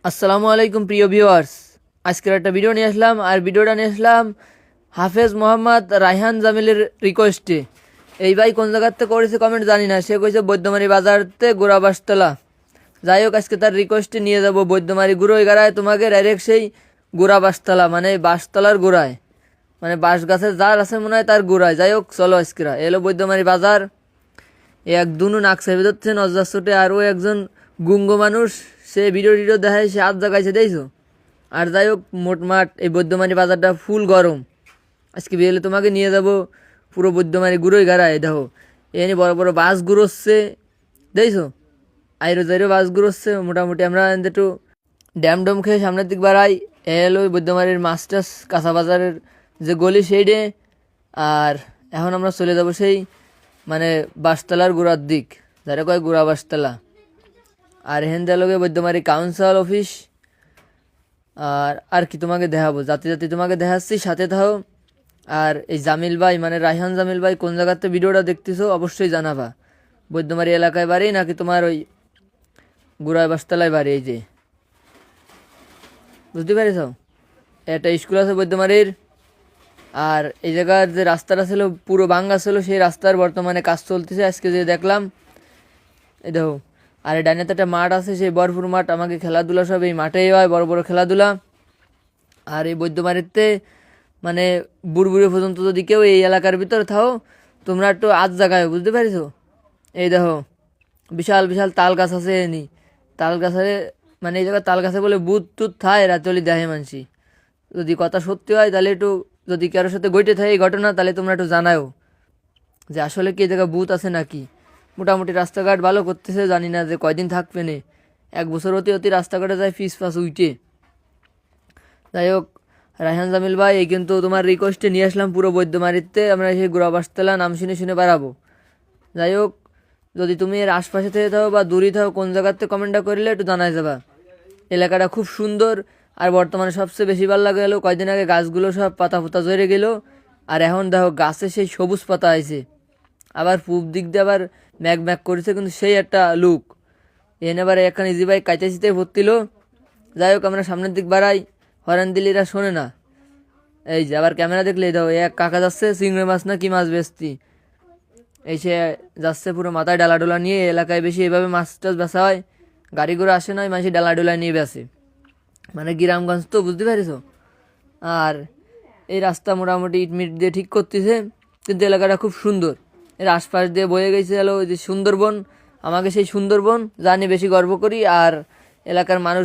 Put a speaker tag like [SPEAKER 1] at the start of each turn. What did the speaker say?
[SPEAKER 1] আসসালামু আলাইকুম প্রিয় ভিউয়ার্স। আজকের একটা ভিডিও নিয়ে আসলাম, আর ভিডিওটা নিয়ে আসলাম হাফেজ মোহাম্মদ রায়হান জামিলের রিকোয়েস্টে। এই ভাই কোন জায়গাতে করেছে কমেন্ট জানি না, সে কইছে বৈদ্যমারি বাজারতে গোড়াবাসতলা। যাই হোক, আজকে তার রিকোয়েস্টে নিয়ে যাব বৈদ্যমারি গুঁড়োই গাড়ায় তোমাকে ডাইরেক্ট সেই গোড়াবাসতলা, মানে বাসতলার গোড়ায়, মানে বাঁশ গাছের যার আছে মনে হয় তার গোড়ায়। যাই হোক চলো আজকেরা এলো বৈদ্যমারি বাজার। এক দুনু নাক সেভে ধরছে নজর ছোটে, আর ও একজন গুঙ্গ মানুষ, সে ভিডিও টিডিও দেখায়, সে আধ জায়গায় দেখছো। আর যাই হোক মোটমাট এই বৈদ্যমারি বাজারটা ফুল গরম। আজকে বিয়েলে তোমাকে নিয়ে যাব পুরো বৈদ্যমারি গুঁড়োই গাড়ায়। দেখো এনে বড় বড় বাস ঘুরোচ্ছে, দেখছো আইরো জাইরো বাস ঘুরোচ্ছে। মোটামুটি আমরা একটু ড্যাম ডম খেয়ে সামনের দিক বাড়াই। এলো ওই বৈদ্যমারির মাস্টার্স কাঁচা বাজারের যে গলি সেইডে। আর এখন আমরা চলে যাব সেই মানে বাসতলার গোড়ার দিক, যারা কয় গোড়া বাসতলা। আর এখান দিয়ে বৈদ্যমারি কাউন্সিল অফিস। আর আর কি তোমাকে দেখাবো, জাতি জাতি তোমাকে দেখাচ্ছি, সাথে থাও। আর এই জামিল ভাই মানে রায়হান জামিল ভাই কোন জায়গাতে ভিডিওটা দেখতেছো অবশ্যই জানাবা। বৈদ্যমারি এলাকায় বাড়ি নাকি তোমার ওই গোড়ায় বাসতলায় বাড়ি? এই যে বুঝতে পারিস, একটা স্কুল আছে বৈদ্যমারির। আর এই জায়গার যে রাস্তাটা ছিল পুরো ভাঙ্গা ছিল, সেই রাস্তার বর্তমানে কাজ চলতেছে আজকে যে দেখলাম। এই দেখো, আর এই ডাইনে তো একটা মাঠ আছে, সেই বরপুর মাঠ। আমাকে খেলাধুলা সব এই মাঠেই হয়, বড় বড় খেলাধুলা। আর এই বৈদ্যমারিতে মানে বুড়বুড়ি পর্যন্ত যদি কেউ এই এলাকার ভিতরে থাও, তোমরা একটু আজ জায়গায়, বুঝতে পারিছো। এই দেখো বিশাল বিশাল তাল গাছ আছে এনি। তাল গাছে মানে এই জায়গায় তাল গাছে বলে বুধ টুত থায় রাতলি দেহে মানসি। যদি কথা সত্যি হয় তাহলে একটু, যদি কারোর সাথে ঘটে থাকে এই ঘটনা, তাহলে তোমরা একটু জানাও যে আসলে কি এই জায়গায় ভূত আছে নাকি। মোটামুটি রাস্তাঘাট ভালো করতেছে, জানি না যে কয়দিন থাকবে নে। 1 বছর অতি অতি রাস্তাঘাটে যায় ফিস ফাস উইটে। যাই হোক রায়হান জামিল ভাই, এই কিন্তু তোমার রিকোয়েস্টে নিয়ে আসলাম পুরো বৈদ্যমারিতে আমরা সেই গোড়াবাসতলা নাম শুনে শুনে বেড়াবো। যাই হোক, যদি তুমি এর আশপাশে থেকে থাও বা দূরে থাও, কোন জায়গাতে কমেন্টটা করলে একটু জানাই যাবা। এলাকাটা খুব সুন্দর। আর বর্তমানে সবচেয়ে বেশি ভালো লাগে গেলো কয়দিন আগে গাছগুলো সব পাতা ফুতা ঝরে গেল, আর এখন দেখো গাছে সেই সবুজ পাতা আইছে। আবার পূব দিক দিয়ে আবার ম্যাগ ম্যাগ করেছে, কিন্তু সেই একটা লুক। এনে আবার এখন ইজি বাইক কাইতে চিতে ভর্তিল। যাই হোক আমরা সামনের দিক বাড়াই, হরেন দিলিরা শোনে না। এই যে আবার ক্যামেরা দেখলে দাও, এক কাকা যাচ্ছে চিংড়ি মাছ না কি মাছ বেচতি, এই সে যাচ্ছে পুরো মাথায় ডালা ডোলা নিয়ে। এলাকায় বেশি এভাবে মাছ টাছ বেচা হয়, গাড়ি ঘোড়া আসে নয়, মাঝে ডালা ডোলা নিয়ে বেচে, মানে গ্রামগঞ্জ তো, বুঝতে পারিস। আর এই রাস্তা মোটামুটি ইট মিট দিয়ে ঠিক করতেছে, কিন্তু এলাকাটা খুব সুন্দর। এর আশপাশ দিয়ে বয়ে গেছে হলো ওই যে সুন্দরবন। আমাকে সেই সুন্দরবন জানি বেশি গর্ব করি। আর এলাকার মানুষ